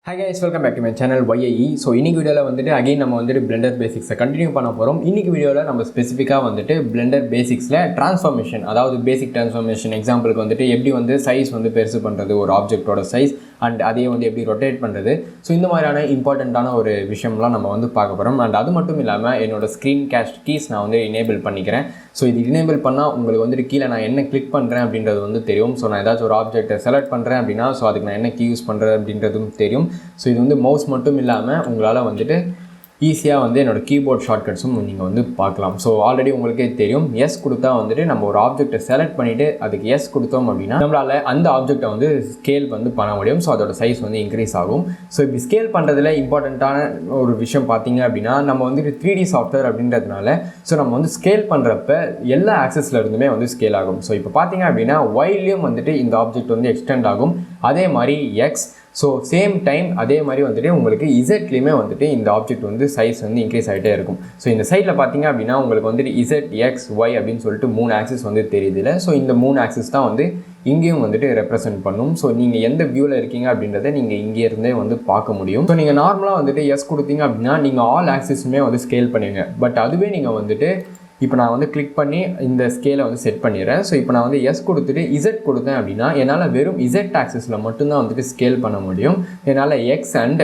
Hi guys, welcome back to my channel YAE. So இன்னைக்கு வீடியோல வந்துட்டு அகைன் நம்ம வந்துட்டு Blender Basics கண்டினியூ பண்ண போறோம். இன்னைக்கு வீடியோல நம்ம ஸ்பெசிஃபிக்கா வந்துட்டு Blender Basicsல டிரான்ஸ்ஃபார்மேஷன், அதாவது பேசிக் டிரான்ஸ்ஃபார்மேஷன் எக்ஸாம்பிளுக்கு வந்துட்டு எப்படி வந்து சைஸ் வந்து பெருசு பண்றது, ஒரு ஆப்ஜெக்ட்டோட சைஸ் அண்ட் அதே வந்து எப்படி ரொட்டேட் பண்றது, ஸோ இந்த மாதிரியான இம்பார்ட்டண்ட்டான ஒரு விஷயம்லாம் நம்ம வந்து பார்க்க போகிறோம். அண்ட் அது மட்டும் இல்லாமல் என்னோட ஸ்க்ரீன் கேஸ்ட் கீஸ் நான் வந்து எனேபிள் பண்ணிக்கிறேன். ஸோ இது எனேபிள் பண்ணால் உங்களுக்கு வந்துட்டு கீழே நான் என்ன கிளிக் பண்ணுறேன் அப்படின்றது வந்து தெரியும். ஸோ நான் ஏதாச்சும் ஒரு ஆப்ஜெக்ட்டை செலக்ட் பண்ணுறேன் அப்படின்னா ஸோ அதுக்கு நான் என்ன கீ யூஸ் பண்ணுறேன் அப்படின்றதும் தெரியும். ஸோ இது வந்து மவுஸ் மட்டும் இல்லாமல் உங்களால் வந்துட்டு ஈஸியாக வந்து என்னோடய கீபோர்ட் ஷார்ட்கட்ஸும் நீங்கள் வந்து பார்க்கலாம். ஸோ ஆல்ரெடி உங்களுக்கே தெரியும், எஸ் கொடுத்தா வந்துட்டு நம்ம ஒரு ஆப்ஜெக்ட்டை செலக்ட் பண்ணிவிட்டு அதுக்கு எஸ் கொடுத்தோம் அப்படின்னா நம்மளால் அந்த ஆப்ஜெக்டை வந்து ஸ்கேல் வந்து பண்ண முடியும். ஸோ அதோட சைஸ் வந்து இன்க்ரீஸ் ஆகும். ஸோ இப்படி ஸ்கேல் பண்ணுறதுல இம்பார்ட்டண்ட்டான ஒரு விஷயம் பார்த்தீங்க அப்படின்னா நம்ம வந்துட்டு 3D சாஃப்ட்வேர் அப்படின்றதுனால ஸோ நம்ம வந்து ஸ்கேல் பண்ணுறப்ப எல்லா ஆக்சஸில் இருந்துமே வந்து ஸ்கேல் ஆகும். ஸோ இப்போ பார்த்தீங்க அப்படின்னா ஒய்லையும் வந்துட்டு இந்த ஆப்ஜெக்ட் வந்து எக்ஸ்டெண்ட் ஆகும். அதே மாதிரி எக்ஸ், ஸோ சேம் டைம் அதே மாதிரி வந்துட்டு உங்களுக்கு இசட்லேயுமே வந்துட்டு இந்த ஆப்ஜெக்ட் வந்து சைஸ் வந்து இன்க்ரீஸ் ஆகிட்டே இருக்கும். ஸோ இந்த சைடில் பார்த்தீங்க அப்படின்னா உங்களுக்கு வந்துட்டு இசட், எக்ஸ், ஒய் அப்படின்னு சொல்லிட்டு 3 ஆக்சிஸ் வந்து தெரியுதுல்ல. ஸோ இந்த 3 ஆக்சிஸ் தான் வந்து இங்கேயும் வந்துட்டு ரெப்ரசென்ட் பண்ணும். ஸோ நீங்கள் எந்த வியூவில் இருக்கீங்க அப்படின்றத நீங்கள் இங்கே இருந்தே வந்து பார்க்க முடியும். ஸோ நீங்கள் நார்மலாக வந்துட்டு எஸ் கொடுத்தீங்க அப்படின்னா நீங்கள் ஆல் ஆக்சிஸுமே வந்து ஸ்கேல் பண்ணுவீங்க. பட் அதுவே நீங்கள் வந்துட்டு இப்போ நான் வந்து கிளிக் பண்ணி இந்த ஸ்கேலை வந்து செட் பண்ணிடுறேன். ஸோ இப்போ நான் வந்து எஸ் கொடுத்துட்டு இசட் கொடுத்தேன் அப்படின்னா என்னால் வெறும் இசட் ஆக்சிஸில் மட்டும்தான் வந்துட்டு ஸ்கேல் பண்ண முடியும். என்னால் எக்ஸ் அண்ட்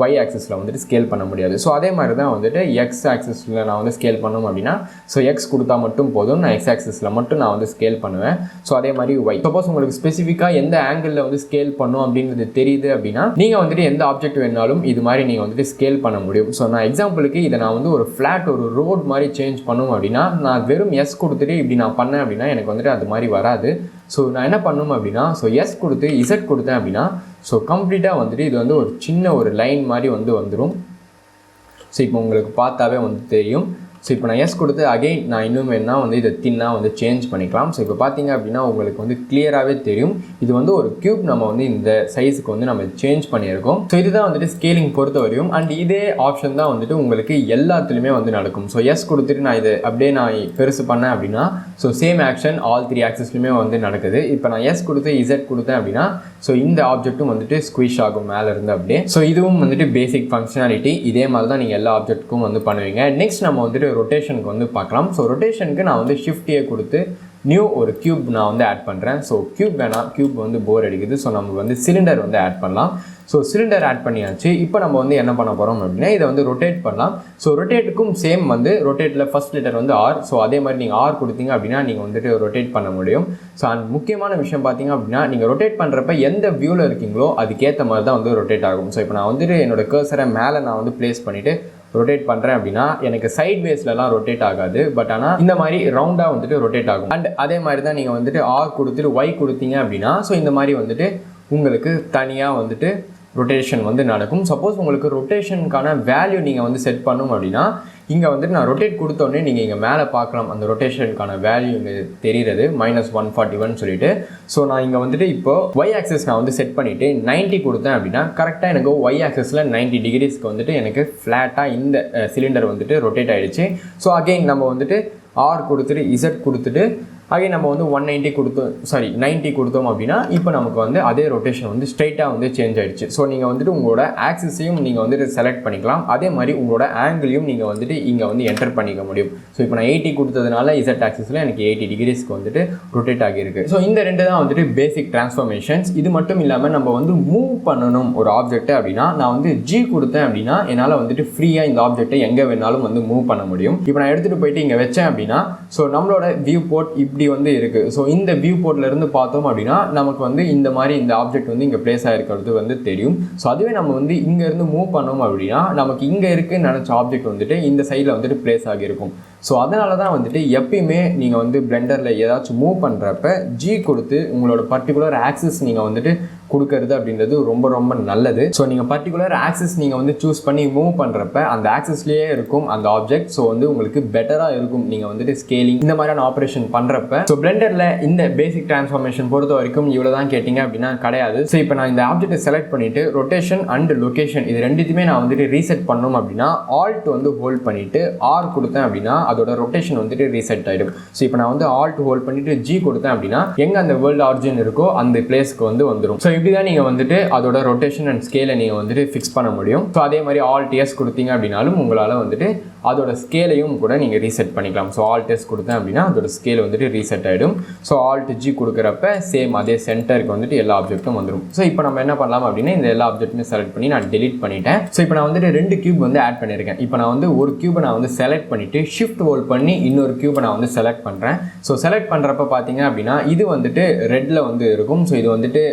ஒய் ஆக்சிஸில் வந்துட்டு ஸ்கேல் பண்ண முடியாது. ஸோ அதே மாதிரி தான் வந்துட்டு எக்ஸ் ஆக்சிஸில் நான் வந்து ஸ்கேல் பண்ணணும் அப்படின்னா ஸோ எக்ஸ் கொடுத்தா மட்டும் போதும், நான் எக்ஸ் ஆக்சிஸில் மட்டும் நான் வந்து ஸ்கேல் பண்ணுவேன். ஸோ அதே மாதிரி ஒய், சப்போஸ் உங்களுக்கு ஸ்பெசிஃபிக்காக எந்த ஆங்கிளில் வந்து ஸ்கேல் பண்ணும் அப்படின்றது தெரியுது அப்படின்னா நீங்கள் வந்துட்டு எந்த ஆப்ஜெக்ட் வேணாலும் இது மாதிரி நீங்கள் வந்துட்டு ஸ்கேல் பண்ண முடியும். ஸோ நான் எக்ஸாம்பிளுக்கு இதை நான் வந்து ஒரு ஃப்ளாட் ஒரு ரோட் மாதிரி சேஞ்ச் பண்ணும் அப்படின்னா நான் வெறும் எஸ் கொடுத்துட்டு இப்படி நான் பண்ணேன் அப்படின்னா எனக்கு வந்துட்டு அது மாதிரி வராது. ஸோ நான் என்ன பண்ணணும் அப்படின்னா ஸோ எஸ் கொடுத்து இசட் கொடுத்தேன் அப்படின்னா ஸோ கம்ப்ளீட்டாக வந்துட்டு இது வந்து ஒரு சின்ன ஒரு லைன் மாதிரி வந்து வந்துடும். ஸோ இப்போ உங்களுக்கு பார்த்தாவே வந்து தெரியும். ஸோ இப்போ நான் எஸ் கொடுத்து அகைன் நான் இன்னும் வேணால் வந்து இதை தின்னாக வந்து சேஞ்ச் பண்ணிக்கலாம். ஸோ இப்போ பார்த்தீங்க அப்படின்னா உங்களுக்கு வந்து கிளியராகவே தெரியும் இது வந்து ஒரு க்யூப் நம்ம வந்து இந்த சைஸுக்கு வந்து நம்ம சேஞ்ச் பண்ணியிருக்கோம். ஸோ இதுதான் வந்துட்டு ஸ்கேலிங் பொறுத்த வரையும். அண்ட் இதே ஆப்ஷன் தான் வந்துட்டு உங்களுக்கு எல்லாத்துலேயுமே வந்து நடக்கும். ஸோ எஸ் கொடுத்துட்டு நான் இதை அப்படியே நான் பெருசு பண்ணேன் அப்படின்னா ஸோ சேம் ஆக்ஷன் ஆல் 3 ஆக்சஸ்லையுமே வந்து நடக்குது. இப்போ நான் எஸ் கொடுத்து இசட் கொடுத்தேன் அப்படின்னா ஸோ இந்த ஆப்ஜெக்ட்டும் வந்துட்டு ஸ்குவிஷ் ஆகும் மேலே இருந்து அப்படியே. ஸோ இதுவும் வந்துட்டு பேசிக் ஃபங்க்ஷனாலிட்டி. இதே மாதிரி தான் நீங்கள் எல்லா ஆப்ஜெக்ட்டுக்கும் வந்து பண்ணுவீங்க. நெக்ஸ்ட் நம்ம வந்துட்டு ரொட்டேஷனுக்கு வந்து பார்க்கலாம். ஸோ ரொட்டேஷனுக்கு நான் வந்து ஷிஃப்டியை கொடுத்து நியூ ஒரு க்யூப் நான் வந்து ஆட் பண்ணுறேன். ஸோ க்யூப் வேணாம், க்யூப் வந்து போர் அடிக்குது. ஸோ நம்ம வந்து சிலிண்டர் வந்து ஆட் பண்ணலாம். ஸோ சிலிண்டர் ஆட் பண்ணியாச்சு. இப்போ நம்ம வந்து என்ன பண்ண போகிறோம் அப்படின்னா இதை வந்து ரொட்டேட் பண்ணலாம். ஸோ ரொட்டேட்டுக்கும் சேம் வந்து ரொட்டேட்டில் ஃபஸ்ட் லெட்டர் வந்து ஆர். ஸோ அதே மாதிரி நீங்கள் ஆர் கொடுத்தீங்க அப்படின்னா நீங்கள் வந்துட்டு ரொட்டேட் பண்ண முடியும். ஸோ அண்ட் முக்கியமான விஷயம் பார்த்தீங்க அப்படின்னா நீங்கள் ரொட்டேட் பண்ணுறப்ப எந்த வியூவில் இருக்கீங்களோ அதுக்கேற்ற மாதிரி தான் வந்து ரொட்டேட் ஆகும். ஸோ இப்போ நான் வந்துட்டு என்னோடய கர்சரை மேலே நான் வந்து ப்ளேஸ் பண்ணிவிட்டு ரொட்டேட் பண்ணுறேன் அப்படின்னா எனக்கு சைட் வேஸ்லலாம் ரொட்டேட் ஆகாது. பட் ஆனால் இந்த மாதிரி ரவுண்டாக வந்துட்டு ரொட்டேட் ஆகும். அண்ட் அதே மாதிரி தான் நீங்கள் வந்துட்டு ஆர் கொடுத்துட்டு ஒய் கொடுத்தீங்க அப்படின்னா ஸோ இந்த மாதிரி வந்துட்டு உங்களுக்கு தனியாக வந்துட்டு ரொட்டேஷன் வந்து நடக்கும். சப்போஸ் உங்களுக்கு ரொட்டேஷனுக்கான வேல்யூ நீங்கள் வந்து செட் பண்ணும் அப்படின்னா இங்கே வந்துட்டு நான் ரொட்டேட் கொடுத்தோடனே நீங்கள் இங்கே மேலே பார்க்கலாம் அந்த ரொட்டேஷனுக்கான வேல்யூ இங்கே தெரிகிறது -141 சொல்லிட்டு. ஸோ நான் இங்கே வந்துட்டு இப்போ ஒய் ஆக்சஸ் நான் வந்து செட் பண்ணிவிட்டு 90 கொடுத்தேன் அப்படின்னா கரெக்டாக எனக்கு ஒய் ஆக்சஸில் 90 டிகிரிஸ்க்கு வந்துட்டு எனக்கு ஃப்ளாட்டாக இந்த சிலிண்டர் வந்துட்டு ரொட்டேட் ஆகிடுச்சு. ஸோ அகெயின் நம்ம வந்துட்டு ஆர் கொடுத்துட்டு இசட் கொடுத்துட்டு அகைன் நம்ம வந்து 90 கொடுத்தோம் அப்படின்னா இப்போ நமக்கு வந்து அதே ரொட்டேஷன் வந்து ஸ்ட்ரைட்டாக வந்து சேஞ்ச் ஆகிடுச்சு. ஸோ நீங்கள் வந்துட்டு உங்களோட ஆக்சிஸையும் நீங்கள் வந்துட்டு செலக்ட் பண்ணிக்கலாம். அதே மாதிரி உங்களோட ஆங்கிளையும் நீங்கள் வந்துட்டு இங்கே வந்து என்டர் பண்ணிக்க முடியும். ஸோ இப்போ நான் 80 கொடுத்ததுனால இசட் ஆக்சிஸில் எனக்கு 80 டிகிரிஸ்க்கு வந்துட்டு ரொட்டேட் ஆகியிருக்கு. ஸோ இந்த ரெண்டு தான் வந்துட்டு பேசிக் டிரான்ஸ்ஃபார்மேஷன்ஸ். இது மட்டும் இல்லாமல் நம்ம வந்து மூவ் பண்ணணும் ஒரு ஆப்ஜெக்ட் அப்படின்னா நான் வந்து ஜி கொடுத்தேன் அப்படின்னா என்னால் வந்துட்டு ஃப்ரீயாக இந்த ஆப்ஜெக்டை எங்கே வேணாலும் வந்து மூவ் பண்ண முடியும். இப்போ நான் எடுத்துகிட்டு போயிட்டு இங்கே வச்சேன் அப்படின்னா ஸோ நம்மளோட வியூ போர்ட் இப்படி வந்து இருக்குது. ஸோ இந்த வியூ போர்ட்ல இருந்து பார்த்தோம் அப்படின்னா நமக்கு வந்து இந்த மாதிரி இந்த ஆப்ஜெக்ட் வந்து இங்கே பிளேஸ் ஆகிருக்கிறது வந்து தெரியும். ஸோ அதுவே நம்ம வந்து இங்கேருந்து மூவ் பண்ணோம் அப்படின்னா நமக்கு இங்கே இருக்குன்னு நினச்ச ஆப்ஜெக்ட் வந்துட்டு இந்த சைடில் வந்துட்டு பிளேஸ் ஆகியிருக்கும். ஸோ அதனால தான் வந்துட்டு எப்பயுமே நீங்கள் வந்து பிளெண்டரில் ஏதாச்சும் மூவ் பண்ணுறப்ப ஜி கொடுத்து உங்களோட பர்டிகுலர் ஆக்சிஸ் நீங்கள் வந்துட்டு கொடுக்கறது அப்படின்றது ரொம்ப ரொம்ப நல்லது. ஸோ நீங்கள் பர்டிகுலர் ஆக்சிஸ் நீங்கள் வந்து சூஸ் பண்ணி மூவ் பண்ணுறப்ப அந்த ஆக்சிஸ்லேயே இருக்கும் அந்த ஆப்ஜெக்ட். ஸோ வந்து உங்களுக்கு பெட்டராக இருக்கும் நீங்கள் வந்துட்டு ஸ்கேலிங் இந்த மாதிரியான ஆப்ரேஷன் பண்ணுறப்ப. ஸோ பிளெண்டரில் இந்த பேசிக் டிரான்ஸ்ஃபார்மேஷன் பொறுத்த வரைக்கும் இவ்வளோ தான் கேட்டிங்க அப்படின்னா கிடையாது. ஸோ இப்போ நான் இந்த ஆப்ஜெக்ட்டை செலக்ட் பண்ணிவிட்டு ரொட்டேஷன் அண்ட் லொக்கேஷன் இது ரெண்டுத்தையுமே நான் வந்துட்டு ரீசெட் பண்ணணும் அப்படின்னா ஆல்ட் வந்து ஹோல்ட் பண்ணிவிட்டு ஆர் கொடுத்தேன் அப்படின்னா அதோட ரொட்டேஷன் வந்துட்டு ரீசெட் ஆகிடும். ஸோ இப்போ நான் வந்து ஆல்ட் ஹோல்ட் பண்ணிவிட்டு ஜி கொடுத்தேன் அப்படின்னா எங்கே அந்த வேர்ல்டு ஆரிஜின் இருக்கோ அந்த பிளேஸ்க்கு வந்து வந்துடும். ஸோ இப்படி தான் நீங்கள் வந்துட்டு அதோட ரொட்டேஷன் அண்ட் ஸ்கேலை நீங்கள் வந்துட்டு ஃபிக்ஸ் பண்ண முடியும். ஸோ அதே மாதிரி ஆல் டிஎஸ் கொடுத்தீங்க அப்படின்னாலும் உங்களால் வந்துட்டு அதோட ஸ்கேலையும் கூட நீங்கள் ரீசெட் பண்ணிக்கலாம். ஸோ ஆல் டெஸ்ட் கொடுத்தேன் அப்படின்னா அதோட ஸ்கேல் வந்துட்டு ரீசெட் ஆகிடும். ஸோ ஆல்ட் ஜி கொடுக்குறப்ப சேம் அதே சென்டருக்கு வந்துட்டு எல்லா ஆப்ஜெக்ட்டும் வந்துடும். ஸோ இப்போ நம்ம என்ன பண்ணலாம் அப்படின்னா இந்த எல்லா ஆப்ஜெக்ட்டுமே செலக்ட் பண்ணி நான் டெலிட் பண்ணிட்டேன். ஸோ இப்போ நான் வந்துட்டு 2 கியூப் வந்து ஆட் பண்ணியிருக்கேன். இப்போ நான் வந்து ஒரு கியூபை நான் வந்து செலக்ட் பண்ணிவிட்டு ஷிஃப்ட் ஹோல்ட் பண்ணி இன்னொரு கியூபை நான் வந்து செலக்ட் பண்ணுறேன். ஸோ செலக்ட் பண்ணுறப்ப பார்த்தீங்க அப்படின்னா இது வந்துட்டு ரெட்டில் வந்து இருக்கும். ஸோ இது வந்துட்டு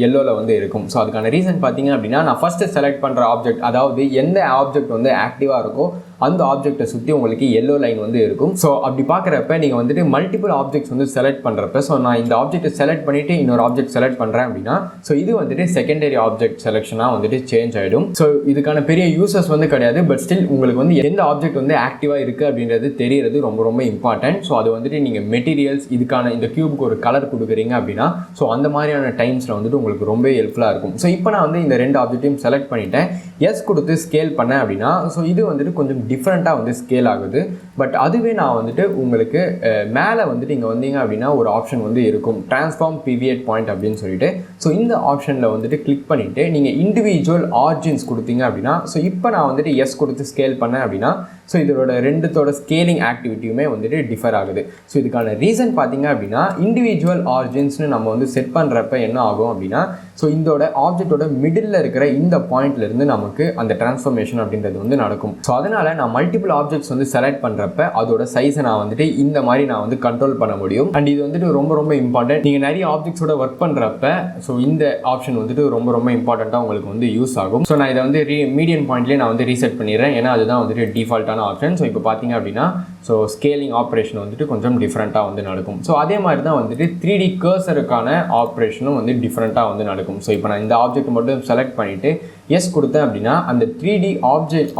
எல்லோவில் வந்து இருக்கும். ஸோ அதுக்கான ரீசன் பார்த்தீங்க அப்படின்னா நான் ஃபஸ்ட்டு செலக்ட் பண்ணுற ஆப்ஜெக்ட், அதாவது எந்த ஆப்ஜெக்ட் வந்து ஆக்டிவாக இருக்கோ அந்த ஆப்ஜெக்டை சுற்றி உங்களுக்கு எல்லோ லைன் வந்து இருக்கும். ஸோ அப்படி பார்க்குறப்ப நீங்கள் வந்துட்டு மல்டிபிள் ஆப்ஜெக்ட்ஸ் வந்து செலக்ட் பண்ணுறப்ப, ஸோ நான் இந்த ஆப்ஜெக்ட்டை செலக்ட் பண்ணிவிட்டு இன்னொரு ஆப்ஜெக்ட் செலக்ட் பண்ணுறேன் அப்படின்னா ஸோ இது வந்துட்டு செகண்டரி ஆப்ஜெக்ட் செலெக்ஷனாக வந்துட்டு சேஞ்ச் ஆகிடும். ஸோ இதுக்கான பெரிய யூசஸ் வந்து கிடையாது. பட் ஸ்டில் உங்களுக்கு வந்து எந்த ஆப்ஜெக்ட் வந்து ஆக்டிவாக இருக்குது அப்படின்றது தெரியறது ரொம்ப ரொம்ப இம்பார்ட்டன்ட். ஸோ அது வந்துட்டு நீங்கள் மெட்டீரியல்ஸ் இதுக்கான இந்த கியூபுக்கு ஒரு கலர் கொடுக்குறீங்க அப்படின்னா ஸோ அந்த மாதிரியான டைம்ஸில் வந்துட்டு உங்களுக்கு ரொம்ப ஹெல்ப்ஃபுல்லாக இருக்கும். ஸோ இப்போ நான் வந்து இந்த 2 ஆப்ஜெக்ட்டையும் செலக்ட் பண்ணிட்டேன். எஸ் கொடுத்து ஸ்கேல் பண்ணேன் அப்படின்னா ஸோ இது வந்துட்டு கொஞ்சம் டிஃப்ரெண்ட்டாக வந்து ஸ்கேல் ஆகுது. பட் அதுவே நான் வந்துட்டு உங்களுக்கு மேலே வந்துட்டு இங்கே வந்தீங்க அப்படின்னா ஒரு ஆப்ஷன் வந்து இருக்கும், டிரான்ஸ்ஃபார்ம் பிவியட் பாயிண்ட் அப்படின்னு சொல்லிட்டு. ஸோ இந்த ஆப்ஷனில் வந்துட்டு கிளிக் பண்ணிவிட்டு நீங்கள் இண்டிவிஜுவல் ஆர்ஜின்ஸ் கொடுத்தீங்க அப்படின்னா ஸோ இப்போ நான் வந்துட்டு எஸ் கொடுத்து ஸ்கேல் பண்ணேன் அப்படின்னா ஸோ இதோட ரெண்டுத்தோட ஸ்கேலிங் ஆக்டிவிட்டியுமே வந்துட்டு டிஃபர் ஆகுது. ஸோ இதுக்கான ரீசன் பார்த்தீங்க அப்படின்னா இண்டிவிஜுவல் ஆர்ஜின்ஸ்னு நம்ம வந்து செட் பண்ணுறப்ப என்ன ஆகும் அப்படின்னா ஸோ இதோட ஆப்ஜெக்டோட மிடில் இருக்கிற இந்த பாயிண்ட்லேருந்து நமக்கு அந்த டிரான்ஸ்ஃபர்மேஷன் அப்படின்றது வந்து நடக்கும். ஸோ அதனால் நான் மல்டிபிள் ஆப்ஜெக்ட்ஸ் வந்து செலக்ட் பண்ணுறப்ப அதோட சைஸை நான் வந்துட்டு இந்த மாதிரி நான் வந்து கண்ட்ரோல் பண்ண முடியும். அண்ட் இது வந்துட்டு ரொம்ப ரொம்ப இம்பார்ட்டன்ட். நீங்கள் நிறைய ஆப்ஜெக்ட்ஸோட ஒர்க் பண்ணுறப்ப ஸோ இந்த ஆப்ஷன் வந்துட்டு ரொம்ப ரொம்ப இம்பார்ட்டண்ட்டாக உங்களுக்கு வந்து யூஸ் ஆகும். ஸோ நான் இதை வந்து மீடியன் பாயிண்ட்லேயே நான் வந்து ரீசெட் பண்ணிடுறேன். ஏன்னா அதுதான் வந்துட்டு டிஃபால்ட்டான ஆப்ஷன். ஸோ இப்போ பார்த்தீங்க அப்படின்னா ஸோ ஸ்கேலிங் ஆப்ரேஷன் வந்துட்டு கொஞ்சம் டிஃப்ரெண்ட்டாக வந்து நடக்கும். ஸோ அதே மாதிரி தான் வந்துட்டு 3D கர்சருக்கான ஆப்ரேஷனும் வந்து டிஃப்ரெண்ட்டாக வந்து நடக்கும். ஸோ இப்போ நான் இந்த ஆப்ஜெக்ட் மட்டும் செலக்ட் பண்ணிவிட்டு எஸ் கொடுத்தேன் அப்படின்னா அந்த 3D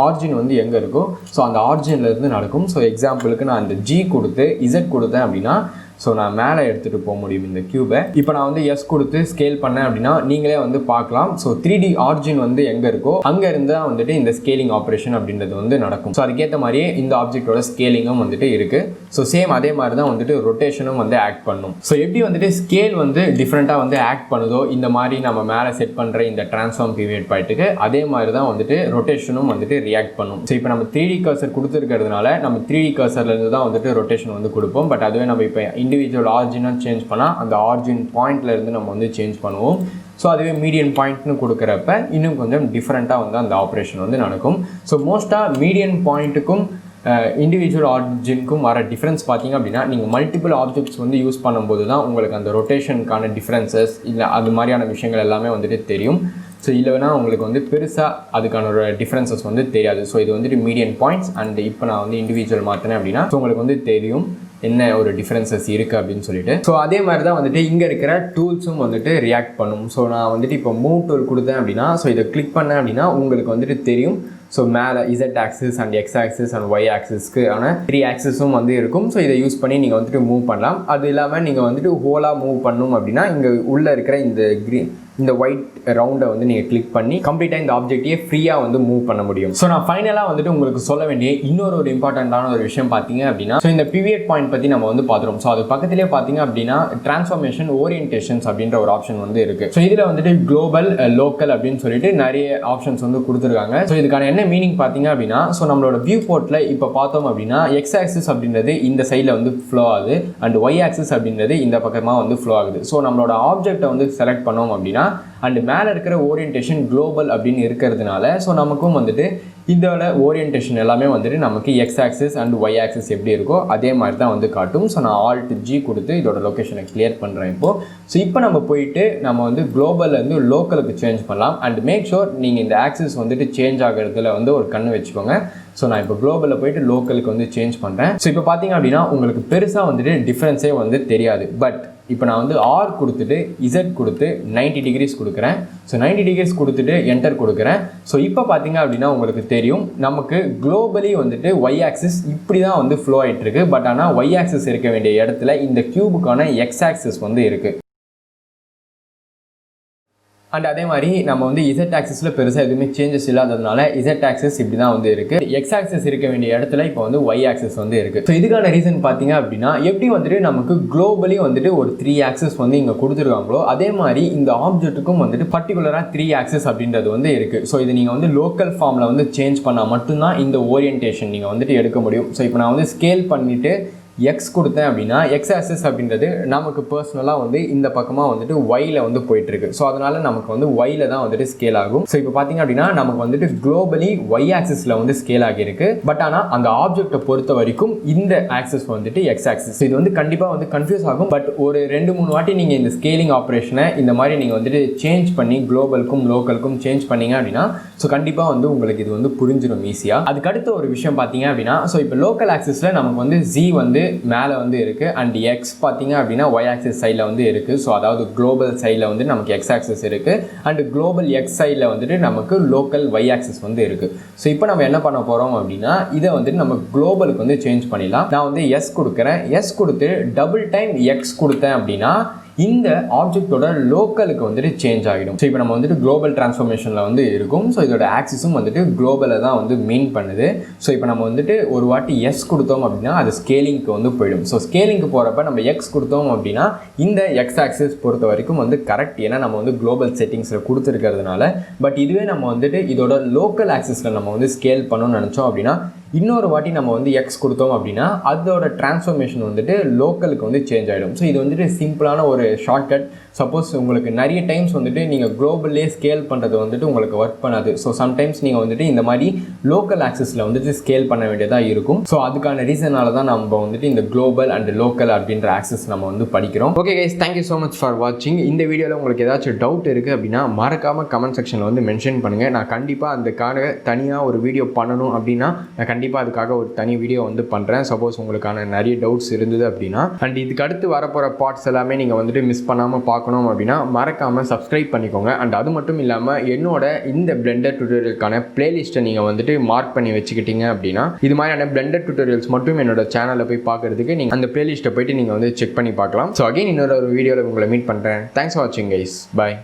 ஆர்ஜின் வந்து எங்கே இருக்கோ ஸோ அந்த ஆர்ஜின்லேருந்து நடக்கும். ஸோ எக்ஸாம்பிளுக்கு நான் இந்த ஜி கொடுத்து இசட் கொடுத்தேன் அப்படின்னா ஸோ நான் மேலே எடுத்துகிட்டு போக முடியும் இந்த கியூபை. இப்போ நான் வந்து எஸ் கொடுத்து ஸ்கேல் பண்ணேன் அப்படின்னா நீங்களே வந்து பார்க்கலாம். ஸோ 3D ஆர்ஜின் வந்து எங்கே இருக்கோ அங்கே இருந்து தான் வந்துட்டு இந்த ஸ்கேலிங் ஆப்ரேஷன் அப்படின்றது வந்து நடக்கும். ஸோ அதுக்கேற்ற மாதிரியே இந்த ஆப்ஜெக்டோட ஸ்கேலிங்கும் வந்துட்டு இருக்குது. ஸோ சேம் அதே மாதிரி தான் வந்துட்டு ரொட்டேஷனும் வந்து ஆக்ட் பண்ணும். ஸோ எப்படி வந்துட்டு ஸ்கேல் வந்து டிஃப்ரெண்ட்டாக வந்து ஆக்ட் பண்ணுதோ இந்த மாதிரி நம்ம மேலே செட் பண்ணுற இந்த டிரான்ஸ்ஃபார்ம் பீரியட் பாயிண்ட்டுக்கு அதே மாதிரி தான் வந்துட்டு ரொட்டேஷனும் வந்துட்டு ரியாக்ட் பண்ணும். ஸோ இப்போ நம்ம 3D கர்சர் கொடுத்துருக்கிறதுனால நம்ம 3D கர்சர்லேருந்து தான் வந்துட்டு ரொட்டேஷன் வந்து கொடுப்போம். பட் அதுவே நம்ம இப்போ இண்டிவிஜுவல் ஆர்ஜினாக சேஞ்ச் பண்ணால் அந்த ஆர்ஜின் பாயிண்ட்லேருந்து நம்ம வந்து சேஞ்ச் பண்ணுவோம். ஸோ அதுவே மீடியன் பாயிண்ட்னு கொடுக்குறப்ப இன்னும் கொஞ்சம் டிஃப்ரெண்ட்டாக வந்து அந்த ஆப்ரேஷன் வந்து நடக்கும். ஸோ மோஸ்ட்டாக மீடியன் பாயிண்ட்டுக்கும் இண்டிவிஜுவல் ஆர்ஜினுக்கும் வர டிஃப்ரென்ஸ் பார்த்தீங்க அப்படின்னா நீங்கள் மல்டிபிள் ஆப்ஜெக்ட்ஸ் வந்து யூஸ் பண்ணும்போது தான் உங்களுக்கு அந்த ரொட்டேஷனுக்கான டிஃப்ரென்சஸ் இல்லை அது மாதிரியான விஷயங்கள் எல்லாமே வந்துட்டு தெரியும். ஸோ இல்லை வேணால் உங்களுக்கு வந்து பெருசாக அதுக்கான ஒரு டிஃப்ரென்சஸ் வந்து தெரியாது. ஸோ இது வந்துட்டு மீடியன் பாயிண்ட்ஸ் அண்ட் இப்போ நான் வந்து இண்டிவிஜுவல் மாற்றினேன் அப்படின்னா ஸோ உங்களுக்கு வந்து தெரியும் என்ன ஒரு டிஃப்ரென்சஸ் இருக்குது அப்படின்னு சொல்லிட்டு. ஸோ அதே மாதிரி தான் வந்துட்டு இங்கே இருக்கிற டூல்ஸும் வந்துட்டு ரியாக்ட் பண்ணும். ஸோ நான் வந்துட்டு இப்போ மூவ் டூல் கொடுத்தேன் அப்படின்னா ஸோ இதை கிளிக் பண்ணேன் அப்படின்னா உங்களுக்கு வந்துட்டு தெரியும். ஸோ மேலே z axis and x axis and y ஆக்சிஸ்க்கு ஆனால் 3 ஆக்சிஸும் வந்து இருக்கும். ஸோ இதை யூஸ் பண்ணி நீங்கள் வந்துட்டு மூவ் பண்ணலாம். அது இல்லாமல் நீங்கள் வந்துட்டு ஹோலாக மூவ் பண்ணணும் அப்படின்னா இங்கே உள்ளே இருக்கிற இந்த ஒயிட் ரவுண்டை வந்து நீங்கள் கிளிக் பண்ணி கம்ப்ளீட்டாக இந்த ஆப்ஜெக்டையே ஃப்ரீயாக வந்து மூவ் பண்ண முடியும். ஸோ நான் ஃபைனலாக வந்துட்டு உங்களுக்கு சொல்ல வேண்டிய இன்னொரு இம்பார்ட்டண்ட்டான ஒரு விஷயம் பார்த்தீங்க அப்படின்னா ஸோ இந்த பிவியட் பாயிண்ட் பற்றி நம்ம வந்து பார்த்துருவோம். ஸோ அது பக்கத்திலே பார்த்தீங்க அப்படின்னா டிரான்ஸ்ஃபார்மேஷன் ஓரியன்டேஷன்ஸ் அப்படின்ற ஒரு ஆப்ஷன் வந்து இருக்குது. ஸோ இதில் வந்துட்டு குளோபல் லோக்கல் அப்படின்னு சொல்லிட்டு நிறைய ஆப்ஷன்ஸ் வந்து கொடுத்துருக்காங்க. ஸோ இதுக்கான என்ன மீனிங் பார்த்தீங்க அப்படின்னா ஸோ நம்மளோட வியூ போர்ட்டில் இப்போ பார்த்தோம் அப்படின்னா எக்ஸ் ஆக்சிஸ் அப்படின்றது இந்த சைடில் வந்து ஃப்ளோ ஆகுது அண்ட் ஒய் ஆக்சிஸ் அப்படின்றது இந்த பக்கமாக வந்து ஃப்ளோ ஆகுது. ஸோ நம்மளோட ஆப்ஜெக்டை வந்து செலக்ட் பண்ணோம் அப்படின்னா அண்ட் மேலே இருக்கிற ஓரியன்டேஷன் குளோபல் அப்படின்னு இருக்கிறதுனால ஸோ நமக்கும் வந்துட்டு இதோட ஓரியன்டேஷன் எல்லாமே வந்துட்டு நமக்கு x axis and y axis எப்படி இருக்கோ அதே மாதிரி தான் வந்து காட்டும். ஸோ நான் ஆல்ட் ஜி கொடுத்து இதோட லொக்கேஷனை கிளியர் பண்ணுறேன் இப்போது. ஸோ இப்போ நம்ம போயிட்டு நம்ம வந்து குளோபல்லேருந்து லோக்கலுக்கு சேஞ்ச் பண்ணலாம் அண்ட் மேக் ஷோர் நீங்கள் இந்த ஆக்சிஸ் வந்துட்டு சேஞ்ச் ஆகிறதுல வந்து ஒரு கண்ணு வச்சுக்கோங்க. ஸோ நான் இப்போ குளோபலில் போயிட்டு லோக்கலுக்கு வந்து சேஞ்ச் பண்ணுறேன். ஸோ இப்போ பார்த்தீங்க அப்படின்னா உங்களுக்கு பெருசாக வந்துட்டு டிஃப்ரென்ஸே வந்து தெரியாது. பட் இப்போ நான் வந்து ஆர் கொடுத்துட்டு இசட் கொடுத்து 90 டிகிரிஸ் கொடுக்குறேன். ஸோ 90 டிகிரிஸ் கொடுத்துட்டு என்டர் கொடுக்குறேன். ஸோ இப்போ பார்த்தீங்க அப்படின்னா உங்களுக்கு தெரியும் நமக்கு குளோபலி வந்துட்டு ஒய் ஆக்சிஸ் இப்படி தான் வந்து ஃப்ளோ ஆகிட்டுருக்கு. பட் ஆனால் ஒய் ஆக்சிஸ் இருக்க வேண்டிய இடத்துல இந்த கியூபுக்கான எக்ஸ் ஆக்சிஸ் வந்து இருக்குது. அண்ட் அதே மாதிரி நம்ம வந்து இசட் ஆக்சிஸில் பெருசாக எதுவுமே சேஞ்சஸ் இல்லாததுனால இசட் ஆக்சிஸ் இப்படி தான் வந்து இருக்குது. எக்ஸ் ஆக்சிஸ் இருக்க வேண்டிய இடத்துல இப்போ வந்து ஒய் ஆக்சிஸ் வந்து இருக்குது. ஸோ இதுக்கான ரீசன் பார்த்தீங்க அப்படின்னா எப்படி வந்துட்டு நமக்கு குளோபலி வந்துட்டு ஒரு 3 ஆக்சிஸ் வந்து இங்கே கொடுத்துருக்காங்களோ அதே மாதிரி இந்த ஆப்ஜெக்ட்டுக்கும் வந்துட்டு பர்டிகுலராக 3 ஆக்சிஸ் அப்படின்றது வந்து இருக்குது. ஸோ இது நீங்கள் வந்து லோக்கல் ஃபார்மில் வந்து சேஞ்ச் பண்ணால் மட்டும்தான் இந்த ஓரியன்டேஷன் நீங்கள் வந்துட்டு எடுக்க முடியும். ஸோ இப்போ நான் வந்து ஸ்கேல் பண்ணிவிட்டு எக்ஸ் கொடுத்தேன் அப்படின்னா எக்ஸ் ஆக்சிஸ் அப்படின்றது நமக்கு பர்சனலாக வந்து இந்த பக்கமாக வந்துட்டு ஒயில் வந்து போயிட்டுருக்கு. ஸோ அதனால் நமக்கு வந்து ஒயில் தான் வந்துட்டு ஸ்கேல் ஆகும். ஸோ இப்போ பார்த்தீங்க அப்படின்னா நமக்கு வந்துட்டு குளோபலி ஒய் ஆக்சிஸில் வந்து ஸ்கேல் ஆகியிருக்கு. பட் ஆனால் அந்த ஆப்ஜெக்டை பொறுத்த வரைக்கும் இந்த ஆக்சிஸ் வந்துட்டு எக்ஸ் ஆக்சிஸ். இது வந்து கண்டிப்பாக வந்து கன்ஃபியூஸ் ஆகும். பட் ஒரு 2-3 வாட்டி நீங்கள் இந்த ஸ்கேலிங் ஆப்ரேஷனை இந்த மாதிரி நீங்கள் வந்துட்டு சேஞ்ச் பண்ணி குளோபலுக்கும் லோக்கலுக்கும் சேஞ்ச் பண்ணீங்க அப்படின்னா ஸோ கண்டிப்பாக வந்து உங்களுக்கு இது வந்து புரிஞ்சிடும் ஈஸியாக. அதுக்கடுத்த ஒரு விஷயம் பார்த்தீங்க அப்படின்னா ஸோ இப்போ லோக்கல் ஆக்சிஸில் நமக்கு வந்து ஜி வந்து மேலே வந்து இருக்குது அண்ட் எக்ஸ் பார்த்தீங்க அப்படின்னா ஒய் ஆக்சிஸ் சைடில் வந்து இருக்குது. ஸோ அதாவது குளோபல் சைடில் வந்து நமக்கு எக்ஸ் ஆக்சிஸ் இருக்குது அண்ட் குளோபல் எக்ஸ் சைடில் வந்துட்டு நமக்கு லோக்கல் ஒய் ஆக்சிஸ் வந்து இருக்குது. ஸோ இப்போ நம்ம என்ன பண்ண போகிறோம் அப்படின்னா இதை வந்துட்டு நம்ம குளோபலுக்கு வந்து சேஞ்ச் பண்ணிடலாம். நான் வந்து எஸ் கொடுக்குறேன். எஸ் கொடுத்து டபுள் டைம் எக்ஸ் கொடுத்தேன் அப்படின்னா இந்த ஆப்ஜெக்டோட லோக்கலுக்கு வந்துட்டு சேஞ்ச் ஆகிடும். ஸோ இப்போ நம்ம வந்துட்டு குளோபல் டிரான்ஸ்ஃபர்மேஷனில் வந்து இருக்கும். ஸோ இதோட ஆக்சிஸும் வந்துட்டு குளோபலில் தான் வந்து மீன் பண்ணுது. ஸோ இப்போ நம்ம வந்துட்டு ஒரு வாட்டி எஸ் கொடுத்தோம் அப்படின்னா அது ஸ்கேலிங்க்கு வந்து போயிடும். ஸோ ஸ்கேலிங்க்கு போகிறப்ப நம்ம எக்ஸ் கொடுத்தோம் அப்படின்னா இந்த எக்ஸ் ஆக்சிஸ் பொறுத்த வரைக்கும் வந்து கரெக்ட். ஏன்னா நம்ம வந்து குளோபல் செட்டிங்ஸில் கொடுத்துருக்கிறதுனால. பட் இதுவே நம்ம வந்துட்டு இதோட லோக்கல் ஆக்சிஸில் நம்ம வந்து ஸ்கேல் பண்ணணும்னு நினச்சோம் அப்படின்னா இன்னொரு வாட்டி நம்ம வந்து எக்ஸ் கொடுத்தோம் அப்படின்னா அதோட டிரான்ஸ்ஃபர்மேஷன் வந்துட்டு லோக்கலுக்கு வந்து சேஞ்ச் ஆகிடும். ஸோ இது வந்துட்டு சிம்பிளான ஒரு ஷார்ட்கட். சப்போஸ் உங்களுக்கு நிறைய டைம்ஸ் வந்துட்டு நீங்கள் குளோபல்லே ஸ்கேல் பண்ணுறது வந்துட்டு உங்களுக்கு ஒர்க் பண்ணாது. ஸோ சம்டைம்ஸ் நீங்கள் வந்துட்டு இந்த மாதிரி லோக்கல் ஆக்சிஸில் வந்துட்டு ஸ்கேல் பண்ண வேண்டியதாக இருக்கும். ஸோ அதுக்கான ரீசனால தான் நம்ம வந்துட்டு இந்த குளோபல் அண்ட் லோக்கல் அப்படின்ற ஆக்சிஸ் நம்ம வந்து படிக்கிறோம். Okay guys, thank you so much for வாட்சிங். இந்த வீடியோவில் உங்களுக்கு ஏதாச்சும் டவுட் இருக்குது அப்படின்னா மறக்காமல் கமெண்ட் செக்ஷனில் வந்து மென்ஷன் பண்ணுங்கள். நான் கண்டிப்பாக அதுக்காக தனியாக ஒரு வீடியோ பண்ணணும் அப்படின்னா நான் கண்டிப்பாக அதுக்காக ஒரு தனி வீடியோ வந்து பண்ணுறேன். சப்போஸ் உங்களுக்கான நிறைய டவுட்ஸ் இருந்தது அப்படின்னா அண்ட் இதுக்கு அடுத்து வரப்போகிற பார்ட்ஸ் எல்லாமே நீங்கள் வந்துட்டு மிஸ் பண்ணாமல் பார்க்கணும் அப்படின்னா மறக்காமல் சப்ஸ்கிரைப் பண்ணிக்கோங்க. அண்ட் அது மட்டும் இல்லாமல் என்னோட இந்த பிளெண்டர் டியூட்டோரியலுக்கான பிளேலிஸ்ட்டை நீங்கள் வந்துட்டு மார்க் பண்ணி வச்சுக்கிட்டீங்க அப்படின்னா இது மாதிரியான பிளெண்டர் டியூட்டோரியல்ஸ் மட்டும் என்னோட சேனலில் போய் பார்க்குறதுக்கு நீங்கள் அந்த பிளேலிஸ்ட்டை போய்ட்டு நீங்கள் வந்து செக் பண்ணி பார்க்கலாம். ஸோ அகைன் இன்னொரு வீடியோவில் உங்களை மீட் பண்ணுறேன். தேங்க்ஸ் ஃபார் வாட்சிங் கைஸ். பாய்.